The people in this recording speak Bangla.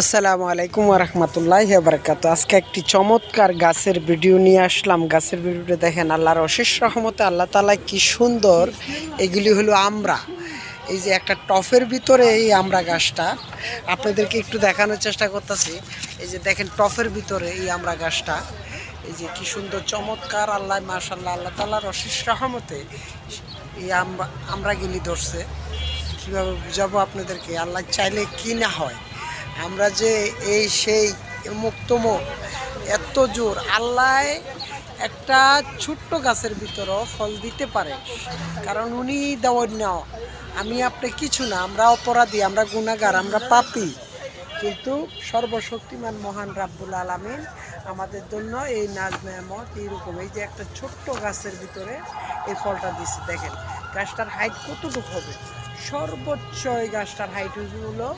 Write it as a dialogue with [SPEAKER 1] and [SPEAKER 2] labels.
[SPEAKER 1] আসসালামু আলাইকুম ওরহমতুল্লাহি ওয়াবারাকাতুহু। আজকে একটি চমৎকার গাছের ভিডিও নিয়ে আসলাম। গাছের ভিডিওটা দেখেন, আল্লাহর অশেষ রহমতে আল্লাহ তাআলা কি সুন্দর। এগুলি হলো আমরা, এই যে একটা টফের ভিতরে এই আমরা গাছটা আপনাদেরকে একটু দেখানোর চেষ্টা করতেছি। এই যে দেখেন, টফের ভিতরে এই আমরা গাছটা, এই যে কি সুন্দর চমৎকার। আল্লাহ মাশাআল্লাহ, আল্লাহ তাআলার অশেষ রহমতে এই আমরা গিলি ধরছে। কীভাবে বুঝাবো আপনাদেরকে, আল্লাহ চাইলে কি না হয়। আমরা যে এই সেই মুক্তম এত জোর, আল্লাহ একটা ছোট্ট গাছের ভিতরও ফল দিতে পারে, কারণ উনি দেওয়ার নেওয়া। আমি আপনি কিছু না, আমরা অপরাধী, আমরা গুনাহগার, আমরা পাপী, কিন্তু সর্বশক্তিমান মহান রাব্বুল আলামিন আমাদের জন্য এই নাজ নেয়ামত এইরকম। এই যে একটা ছোট্ট গাছের ভিতরে এই ফলটা দিচ্ছে। দেখেন গাছটার হাইট কতটুকু হবে, সর্বোচ্চ এই গাছটার হাইট হলো